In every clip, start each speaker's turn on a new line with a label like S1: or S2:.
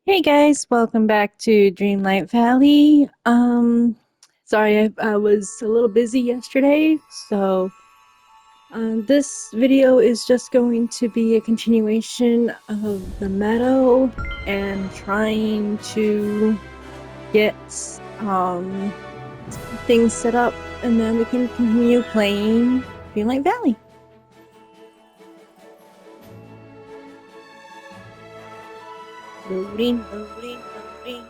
S1: Hey guys, welcome back to Dreamlight Valley. Sorry I was a little busy yesterday, so this video is just going to be a continuation of the meadow and trying to get things set up, and then we can continue playing Dreamlight Valley. Loading, loading, loading.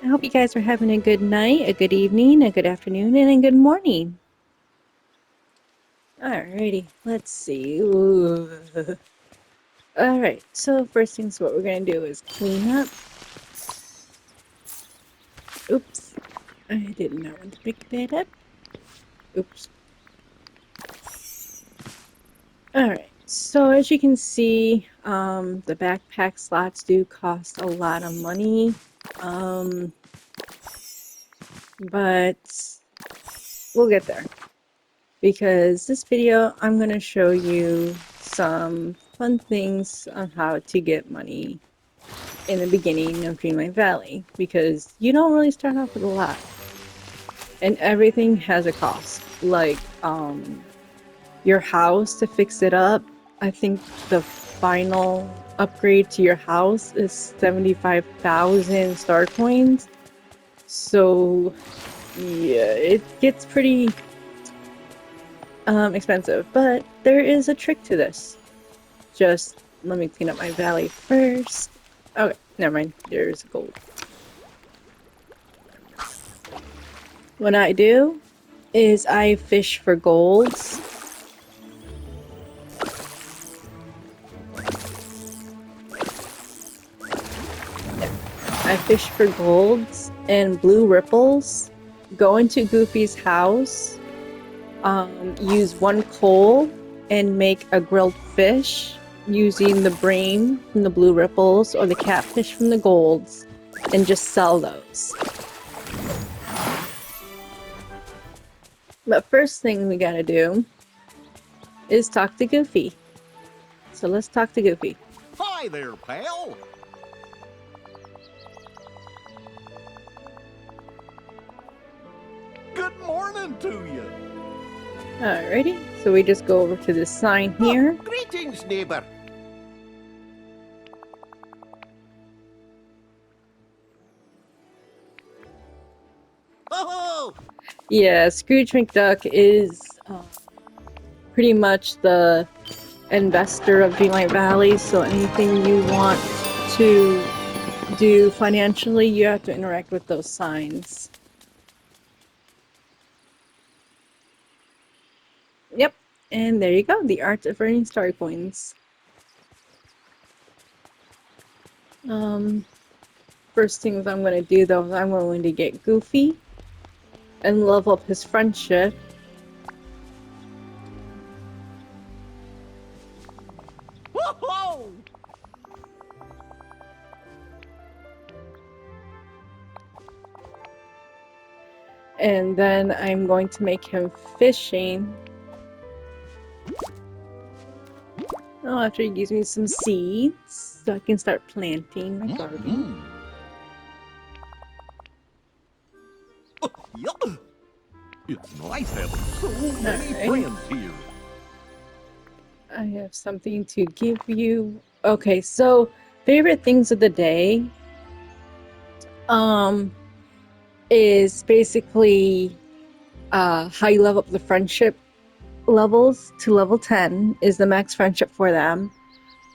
S1: I hope you guys are having a good night, a good evening, a good afternoon, and a good morning. Alrighty, let's see. Alright, so first things what we're gonna do is clean up. Oops, I did not want to pick that up. Oops. Alright, so as you can see, the backpack slots do cost a lot of money. But we'll get there. Because this video, I'm going to show you some fun things on how to get money in the beginning of Dreamlight Valley. Because you don't really start off with a lot. And everything has a cost. Like, your house to fix it up. I think the final upgrade to your house is 75,000 star coins. So, yeah, it gets pretty expensive, but there is a trick to this. Just let me clean up my valley first. Okay, never mind. There's gold. What I do is I fish for golds. I fish for golds and blue ripples. Go into Goofy's house. Use one coal and make a grilled fish using the brain from the blue ripples or the catfish from the golds, and just sell those. But first thing we gotta do is talk to Goofy. So let's talk to Goofy.
S2: Hi there, pal. Good morning to you.
S1: Alrighty, so we just go over to this sign here.
S2: Oh, greetings, neighbor. Oh,
S1: Yeah, Scrooge McDuck is pretty much the investor of Dreamlight Valley, so anything you want to do financially, you have to interact with those signs. Yep, and there you go, the art of earning star coins. First things I'm going to do though is I'm going to get Goofy and level up his friendship.
S2: whoa.
S1: And then I'm going to make him fishing. Oh, after he gives me some seeds, so I can start planting my garden.
S2: Oh, yeah. It's nice having so many friends here.
S1: I have something to give you. Okay, so favorite things of the day is basically how you level up the friendship levels to level 10 is the max friendship for them.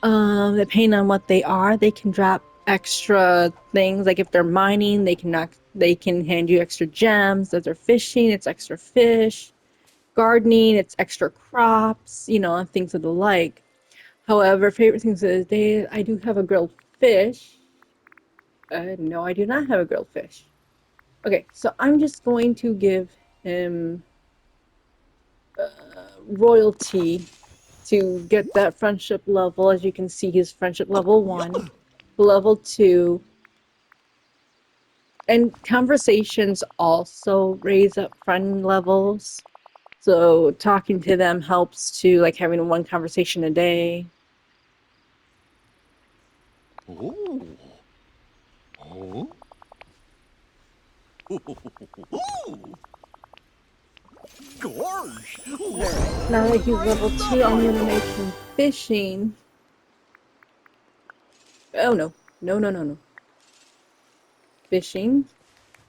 S1: Depending on what they are, they can drop extra things. Like if they're mining, they can hand you extra gems. If they're fishing, it's extra fish. Gardening, it's extra crops, you know, and things of the like. However, favorite things of the day, I do have a grilled fish. No, I do not have a grilled fish. Okay, so I'm just going to give him royalty to get that friendship level. As you can see, he's friendship level 1, level 2. And conversations also raise up friend levels. So talking to them helps to, like, having one conversation a day.
S2: Oh. Oh. Ooh. Gosh.
S1: Alright, now that he's level 2, I'm gonna make him fishing. Oh no. No, no, no, no. Fishing.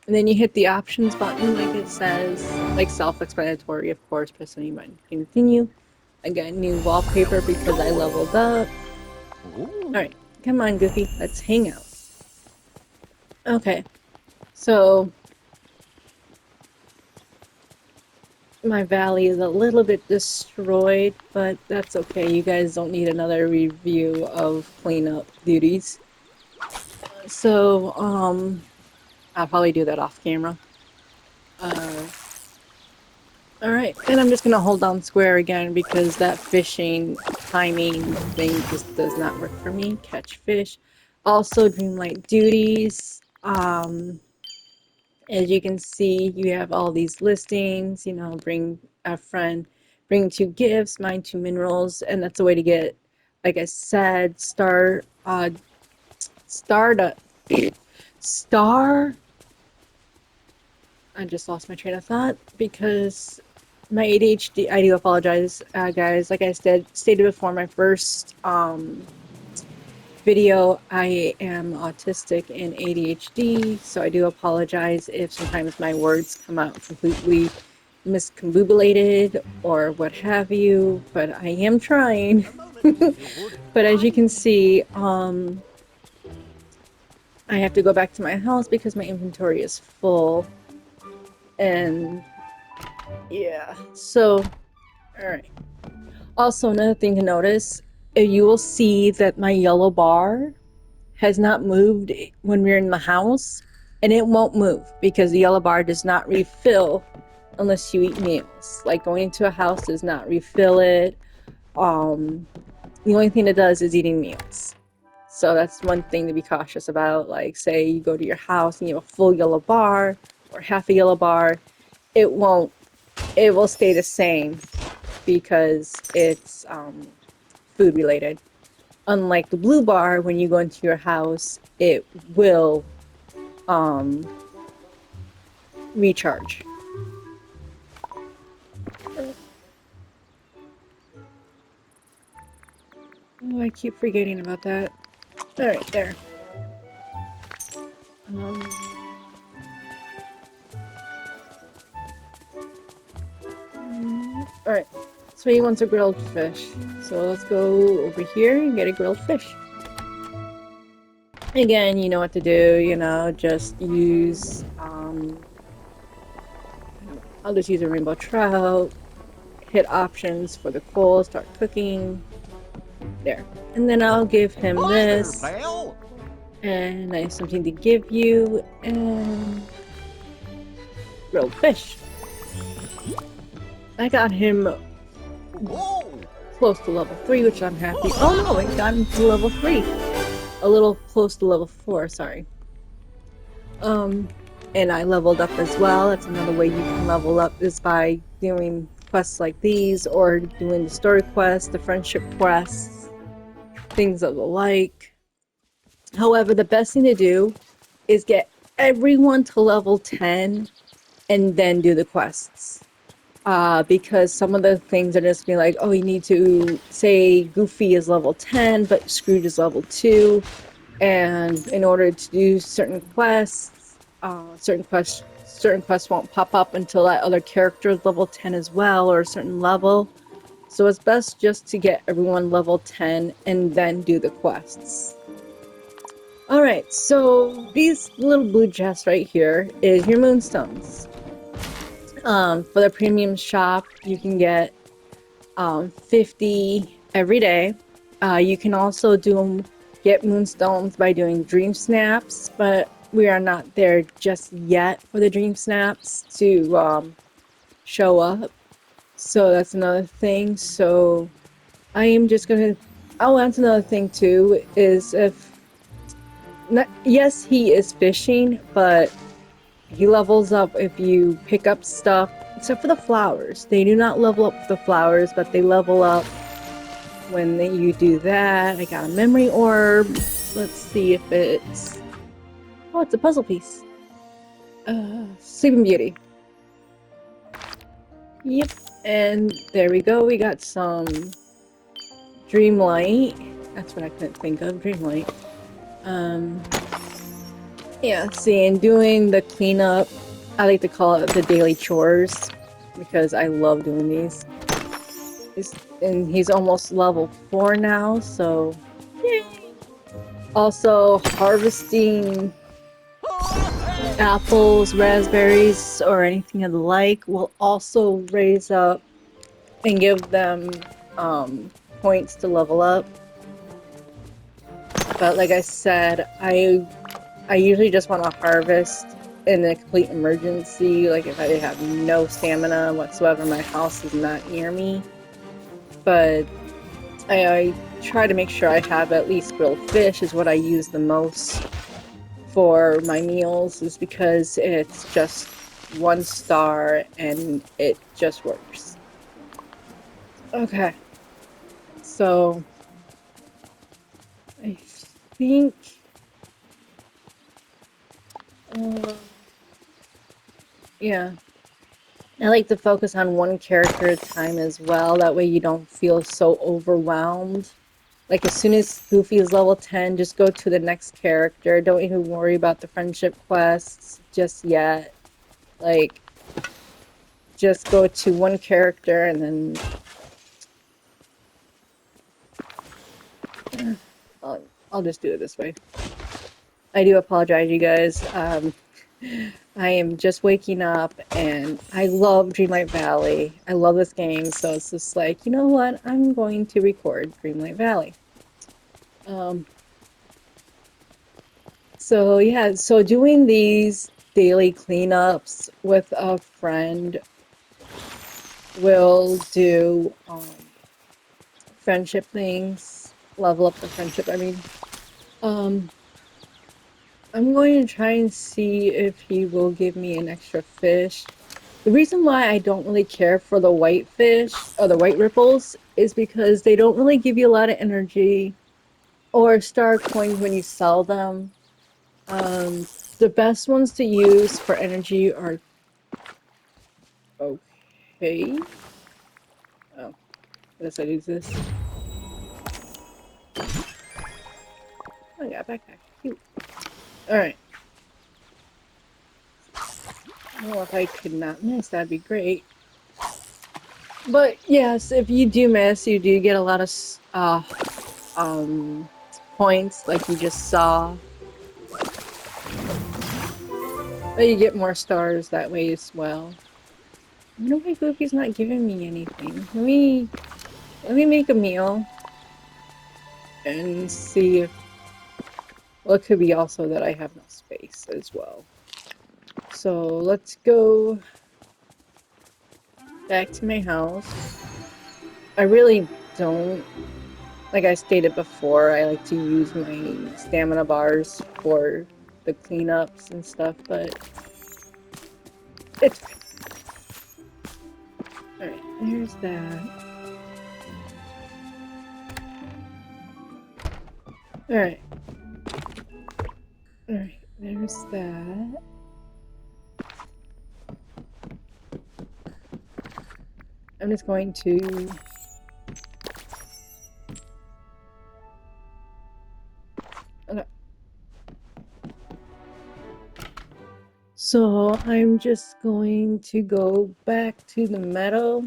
S1: And then you hit the options button like it says, like self-explanatory, of course, press any button. Continue. I got new wallpaper because I leveled up. Alright, come on, Goofy, let's hang out. Okay, so my valley is a little bit destroyed, but that's okay. You guys don't need another review of cleanup duties. So, I'll probably do that off camera. Alright, and I'm just gonna hold down square again because that fishing timing thing just does not work for me. Catch fish. Also, Dreamlight duties. As you can see, you have all these listings, you know, bring a friend, bring 2 gifts, mine 2 minerals, and that's a way to get, like I said, star, I just lost my train of thought because my ADHD, I do apologize, guys. Like I stated before, my first video, I am autistic and ADHD, so I do apologize if sometimes my words come out completely miscombobulated or what have you, but I am trying. But as you can see, I have to go back to my house because my inventory is full. And yeah, so, alright. Also, another thing to notice, you will see that my yellow bar has not moved when we're in the house, and it won't move because the yellow bar does not refill unless you eat meals. Like going to a house does not refill it. The only thing it does is eating meals. So that's one thing to be cautious about. Like say you go to your house and you have a full yellow bar or half a yellow bar, it will stay the same because it's food related. Unlike the blue bar, when you go into your house, it will recharge. Oh, I keep forgetting about that. Alright, there. Alright, so he wants a grilled fish. So let's go over here and get a grilled fish. Again, you know what to do, you know, just use, I'll just use a rainbow trout, hit options for the coal, start cooking. There. And then I'll give him this. And I have something to give you, and grilled fish. I got him close to level 3, which I'm happy. Oh no, I got him to level 3. A little close to level 4, sorry. And I leveled up as well. That's another way you can level up is by doing quests like these, or doing the story quests, the friendship quests, things of the like. However, the best thing to do is get everyone to level 10 and then do the quests. Because some of the things are just be like, oh, you need to say Goofy is level 10, but Scrooge is level 2. And in order to do certain quests, certain quests won't pop up until that other character is level 10 as well, or a certain level. So it's best just to get everyone level 10 and then do the quests. Alright, so these little blue chests right here is your moonstones. For the premium shop, you can get 50 every day. You can also get moonstones by doing dream snaps, but we are not there just yet for the dream snaps to show up. So that's another thing. So I am just gonna. Oh, that's another thing too. Is yes, he is fishing, but he levels up if you pick up stuff, except for the flowers. They do not level up the flowers, but they level up when you do that. I got a memory orb. let's see if it's... Oh, it's a puzzle piece. Sleeping Beauty. Yep, and there we go. We got some Dreamlight. That's what I couldn't think of, Dreamlight. Yeah, see, and doing the cleanup, I like to call it the daily chores because I love doing these. And he's almost level 4 now, so yay! Also, harvesting apples, raspberries, or anything of the like will also raise up and give them points to level up. But like I said, I usually just want to harvest in a complete emergency, like if I have no stamina whatsoever, my house is not near me. But I try to make sure I have at least grilled fish is what I use the most for my meals, is because it's just 1 star and it just works. Okay, so I think yeah, I like to focus on 1 character at a time as well, that way you don't feel so overwhelmed. Like, as soon as Goofy is level 10, just go to the next character. Don't even worry about the friendship quests just yet. Like, just go to 1 character and then... I'll just do it this way. I do apologize, you guys. I am just waking up, and I love Dreamlight Valley. I love this game, so it's just like, you know what? I'm going to record Dreamlight Valley. So yeah, so doing these daily cleanups with a friend will do friendship things, level up the friendship, I mean. I'm going to try and see if he will give me an extra fish. The reason why I don't really care for the white fish, or the white ripples, is because they don't really give you a lot of energy or star coins when you sell them. The best ones to use for energy are... Okay. Oh, I guess I use this. I got a backpack. Cute. Alright. Well, if I could not miss, that'd be great. But yes, if you do miss, you do get a lot of points, like you just saw. But you get more stars that way as well. I wonder why Goofy's not giving me anything. Let me make a meal and see if... Well, it could be also that I have no space as well. So let's go back to my house. I really don't... Like I stated before, I like to use my stamina bars for the cleanups and stuff, but it's fine. Alright, there's that. Alright. Alright, there's that. I'm just going to... Okay. So I'm just going to go back to the meadow.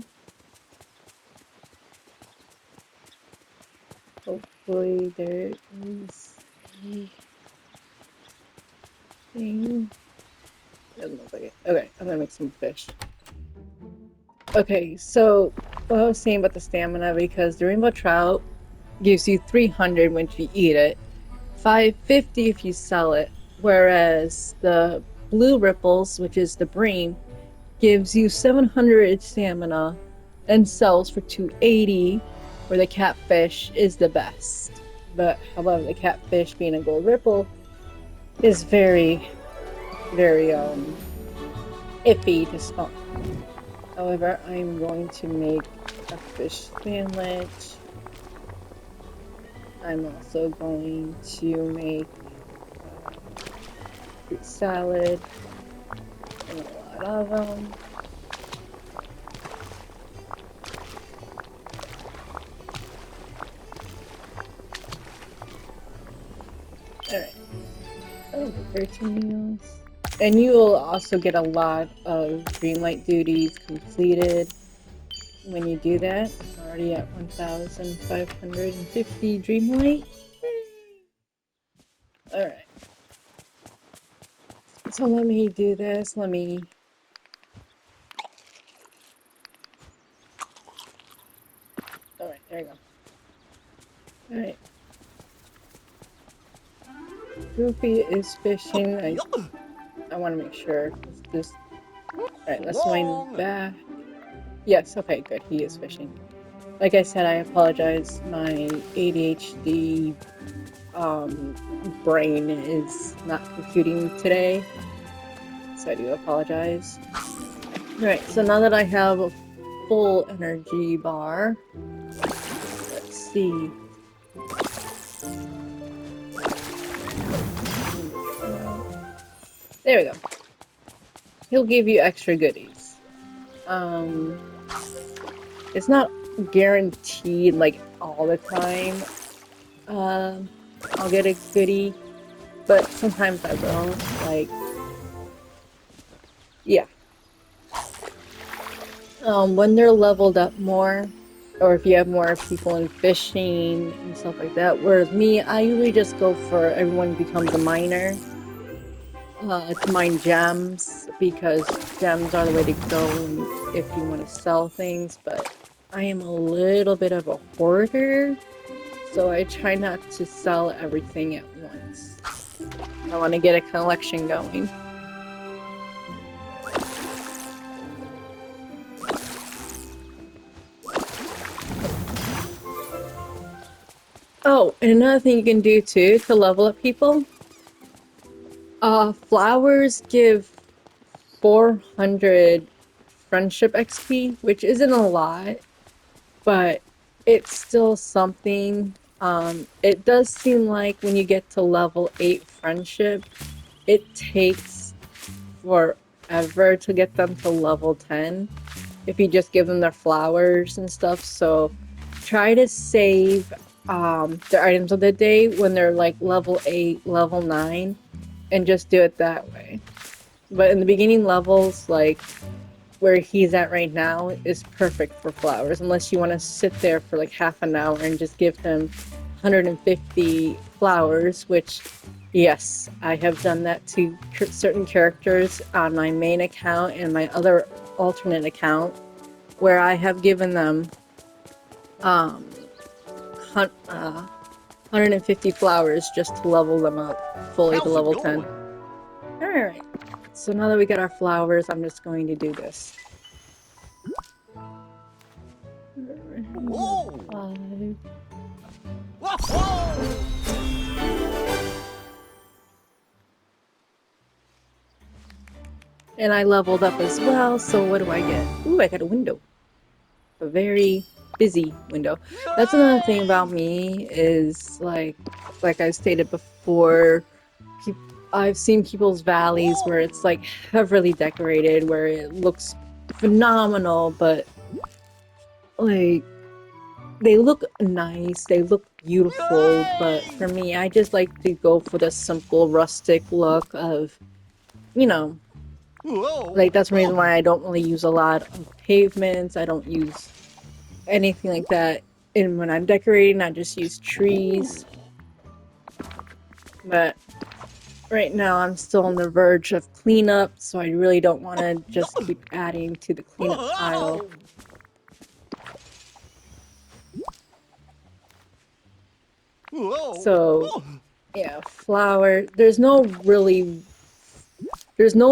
S1: Hopefully there is anything. Doesn't look like it. Okay, I'm gonna make some fish. Okay, so what I was saying about the stamina, because the rainbow trout gives you 300 when you eat it, 550 if you sell it, whereas the blue ripples, which is the bream, gives you 700 stamina and sells for 280, where the catfish is the best. But however, the catfish, being a gold ripple, is very, very iffy to spawn. However, I'm going to make a fish sandwich. I'm also going to make fruit salad and a lot of them. Alright, oh, 13 meals. And you will also get a lot of Dreamlight duties completed when you do that. I'm already at 1,550 Dreamlight. Alright. So let me do this. Alright, there you go. Alright. Goofy is fishing. I want to make sure. Alright, let's wind back. Yes, okay, good. He is fishing. Like I said, I apologize. My ADHD brain is not computing today, so I do apologize. Alright, so now that I have a full energy bar, let's see. There we go. He'll give you extra goodies. It's not guaranteed like all the time. I'll get a goodie, but sometimes I will. Like, yeah. When they're leveled up more, or if you have more people in fishing and stuff like that. Whereas me, I usually just go for everyone becomes a miner. To mine gems, because gems are the way to go if you want to sell things, but I am a little bit of a hoarder, so I try not to sell everything at once. I want to get a collection going. Oh, and another thing you can do too to level up people, flowers give 400 friendship XP, which isn't a lot, but it's still something. It does seem like when you get to level 8 friendship, it takes forever to get them to level 10 if you just give them their flowers and stuff. So try to save their items of the day when they're like level 8, level 9, and just do it that way. But in the beginning levels, like where he's at right now, is perfect for flowers, unless you want to sit there for like half an hour and just give him 150 flowers, which, yes, I have done that to certain characters on my main account and my other alternate account, where I have given them 150 flowers just to level them up fully to level 10. Alright, so now that we got our flowers, I'm just going to do this.
S2: Whoa!
S1: 5.
S2: Whoa!
S1: And I leveled up as well, so what do I get? Ooh, I got a window. A very busy window. That's another thing about me is like I stated before, I've seen people's valleys where it's like heavily decorated, where it looks phenomenal, but like they look nice, they look beautiful, but for me, I just like to go for the simple rustic look of, you know,
S2: Whoa!
S1: like that's the reason why I don't really use a lot of pavements. I don't use anything like that. And when I'm decorating, I just use trees. But right now, I'm still on the verge of cleanup, so I really don't want to just keep adding to the cleanup pile.
S2: Whoa!
S1: So, yeah, flower. There's no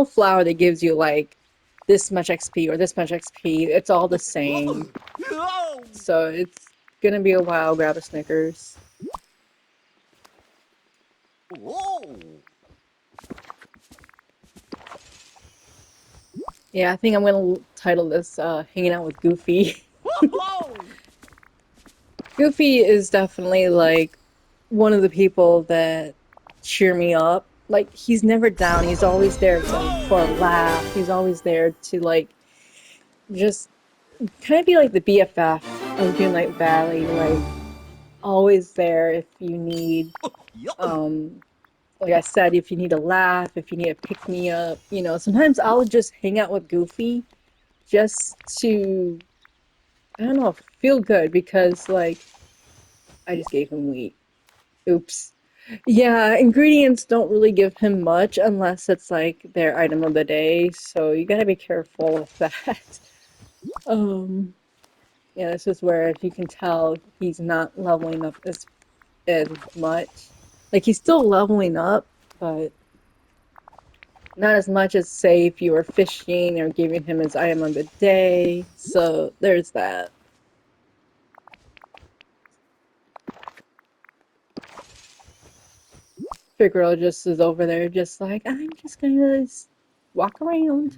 S1: flower that gives you like this much XP or this much XP. It's all the same.
S2: Whoa!
S1: So it's gonna be a while. Grab a Snickers.
S2: Whoa!
S1: Yeah, I think I'm gonna title this "Hanging Out with Goofy."
S2: Whoa!
S1: Goofy is definitely like one of the people that cheer me up. Like he's never down. He's always there for a laugh. He's always there to like just kind of be like the BFF of Dreamlight Valley. Like always there if you need um like I said, if you need a laugh, if you need a pick me up, you know, sometimes I'll just hang out with Goofy just to, I don't know, feel good because, like, I just gave him wheat. Oops. Yeah, ingredients don't really give him much unless it's like their item of the day, so you gotta be careful with that. Um, yeah, this is where if you can tell he's not leveling up as much. Like he's still leveling up, but not as much as say if you were fishing or giving him his item of the day. So there's that. Figaro just is over there, just like I'm just gonna walk around.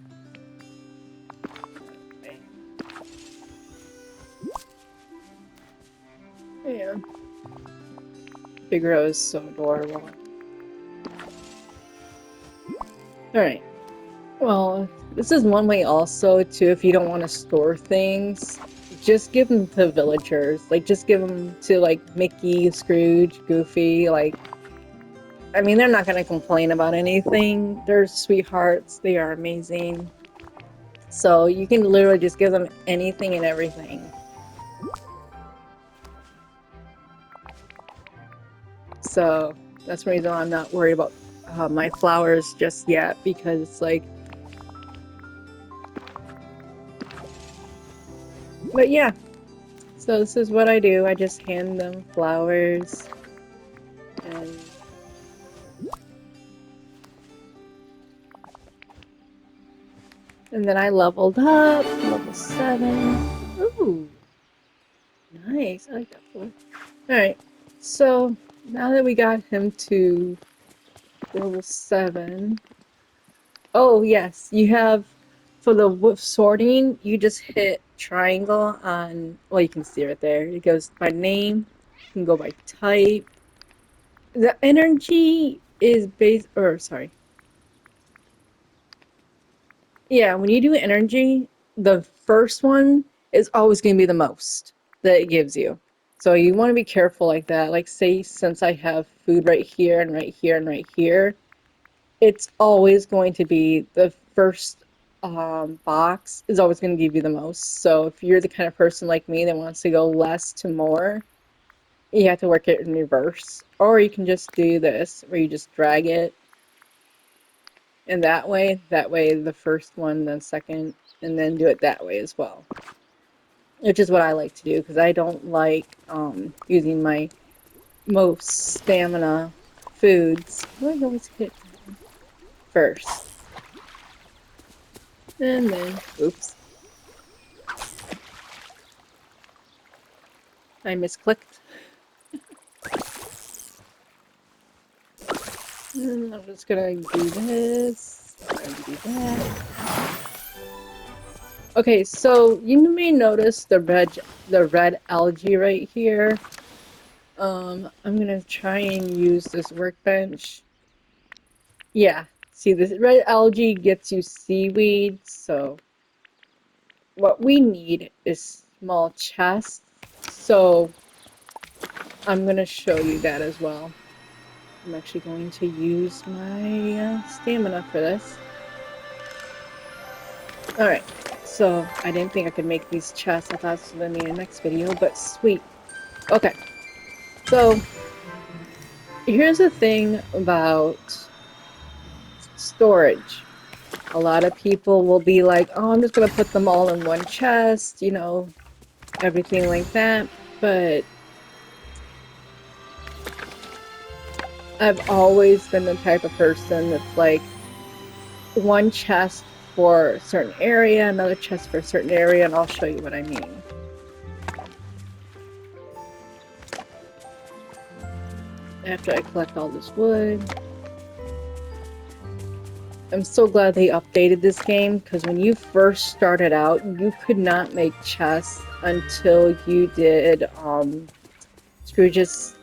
S1: Yeah, Figaro is so adorable. All right. Well, this is one way also too. If you don't want to store things, just give them to villagers. Like just give them to like Mickey, Scrooge, Goofy. Like I mean, they're not gonna complain about anything. They're sweethearts. They are amazing. So you can literally just give them anything and everything. So that's the reason why I'm not worried about my flowers just yet because it's like. But yeah, so this is what I do. I just hand them flowers and then I leveled up, level 7. Ooh, nice. I like that one. Alright, so now that we got him to level 7. Oh, yes, you have, for the sorting, you just hit triangle on, well, you can see it there. It goes by name, you can go by type. The energy is based, or sorry. Yeah, when you do energy, the first one is always going to be the most that it gives you. So you want to be careful like that. Like, say, since I have food right here and right here and right here, it's always going to be the first box is always going to give you the most. So if you're the kind of person like me that wants to go less to more, you have to work it in reverse. Or you can just do this, where you just drag it in that way the first one, then second, and then do it that way as well. Which is what I like to do because I don't like using my most stamina foods. I always hit first. And then, oops, I misclicked. And I'm just gonna do this, and do that. Okay, so you may notice the red algae right here. I'm gonna try and use this workbench. Yeah, see this red algae gets you seaweed, so what we need is small chests. So I'm gonna show you that as well. I'm actually going to use my stamina for this. Alright, so I didn't think I could make these chests. I thought this was gonna be in the next video, but sweet. Okay, so here's the thing about storage. A lot of people will be like, oh, I'm just gonna put them all in one chest, you know, everything like that. But I've always been the type of person that's like one chest for a certain area, another chest for a certain area, and I'll show you what I mean. After I collect all this wood. I'm so glad they updated this game, because when you first started out, you could not make chests until you did Scrooge's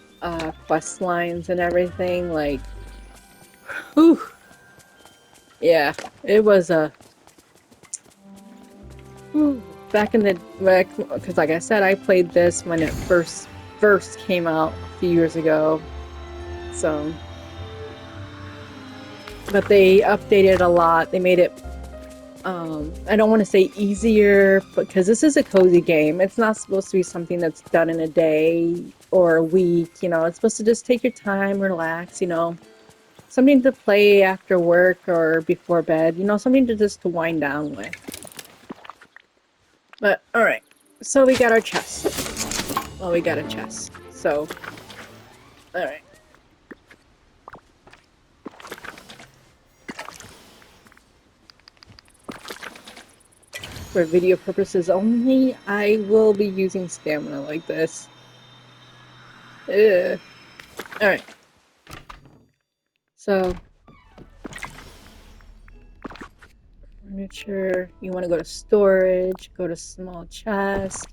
S1: quest lines and everything. Like, whew, yeah, it was a back in the because like I said, I played this when it first came out a few years ago. So, but they updated a lot. They made it I don't want to say easier, because this is a cozy game. It's not supposed to be something that's done in a day or a week, you know. It's supposed to just take your time, relax, you know. Something to play after work or before bed, you know, something to just to wind down with. But, alright. So we got our chest. Well, we got a chest. So, alright. For video purposes only, I will be using stamina like this. Ugh. Alright. So, furniture, you want to go to storage, go to small chest.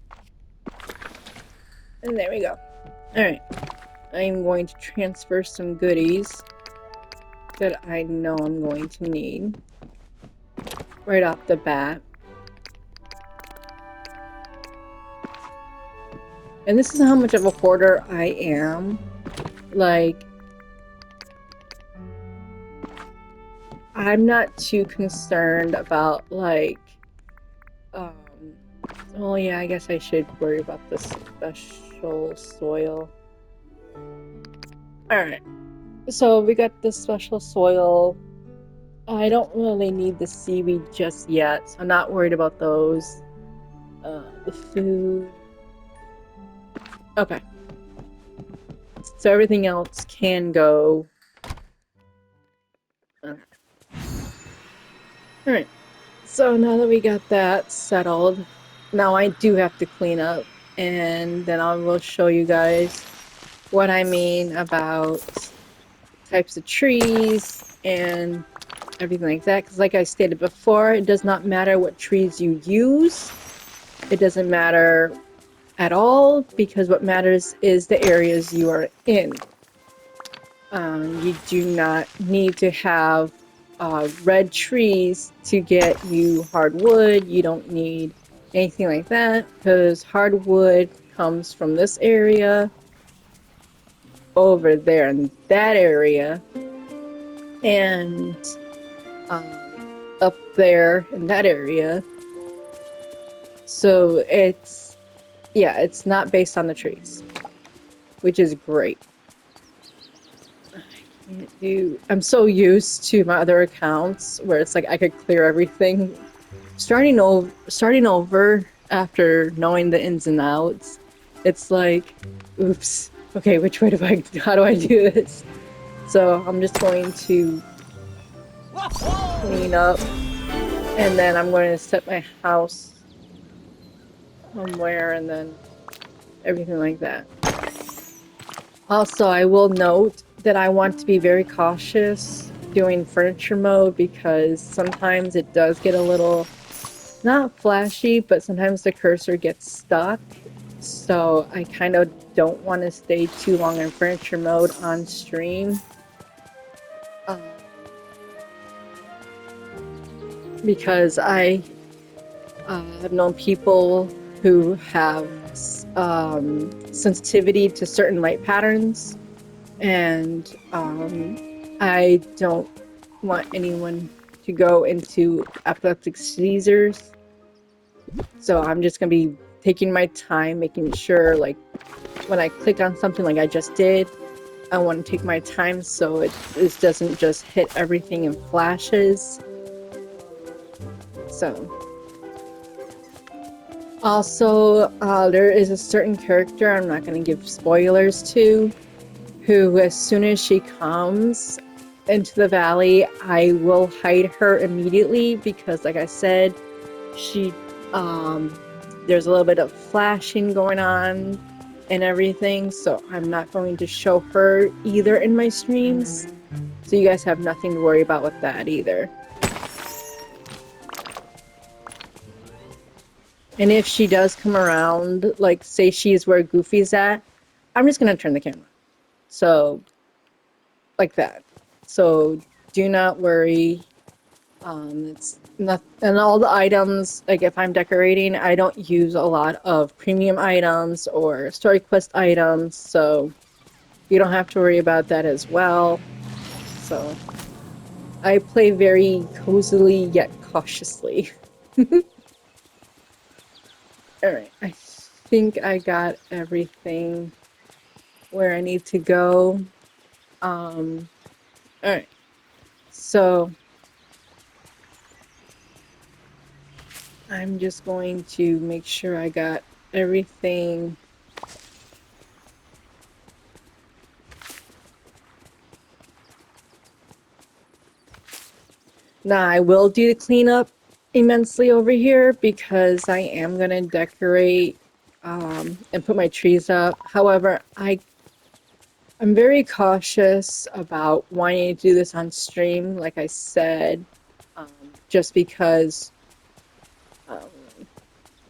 S1: And there we go. Alright. I'm going to transfer some goodies that I know I'm going to need right off the bat. And this is how much of a hoarder I am. Like, I'm not too concerned about, like, oh yeah, I guess I should worry about the special soil. Alright, so we got the special soil. I don't really need the seaweed just yet, so I'm not worried about those. The food. Okay. So everything else can go. Alright. So now that we got that settled, now I do have to clean up, and then I will show you guys what I mean about types of trees and everything like that. Because like I stated before, it does not matter what trees you use. It doesn't matter at all, because what matters is the areas you are in. You do not need to have red trees to get you hardwood. You don't need anything like that, because hardwood comes from this area over there in that area, and up there in that area. So it's, yeah, it's not based on the trees, which is great. I'm so used to my other accounts where it's like I could clear everything. Starting over after knowing the ins and outs, it's like, oops, okay, how do I do this? So I'm just going to clean up, and then I'm going to set my house somewhere, and then everything like that. Also, I will note that I want to be very cautious doing furniture mode, because sometimes it does get a little, not flashy, but sometimes the cursor gets stuck. So I kind of don't want to stay too long in furniture mode on stream. Because I have known people who have sensitivity to certain light patterns, and I don't want anyone to go into epileptic seizures. So I'm just gonna be taking my time, making sure, like, when I click on something like I just did, I want to take my time so it doesn't just hit everything in flashes. So, also, there is a certain character, I'm not going to give spoilers to, who, as soon as she comes into the valley, I will hide her immediately, because like I said, she, there's a little bit of flashing going on and everything, so I'm not going to show her either in my streams, so you guys have nothing to worry about with that either. And if she does come around, like say she's where Goofy's at, I'm just gonna turn the camera. So, like that. So, do not worry. It's not, and all the items, like if I'm decorating, I don't use a lot of premium items or story quest items, so you don't have to worry about that as well. So, I play very cozily yet cautiously. Alright, I think I got everything where I need to go. Um, alright, so I'm just going to make sure I got everything. Now, I will do the cleanup immensely over here because I am going to decorate and put my trees up. However, I'm very cautious about wanting to do this on stream, like I said, just because um,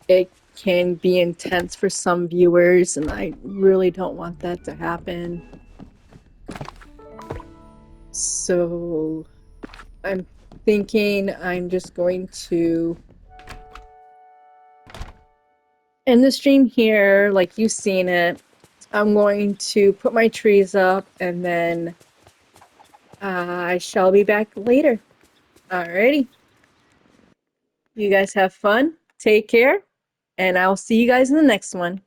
S1: it can be intense for some viewers, and I really don't want that to happen. So I'm thinking I'm just going to end the stream here, like you've seen it. I'm going to put my trees up, and then I shall be back later. Alrighty. You guys have fun. Take care. And I'll see you guys in the next one.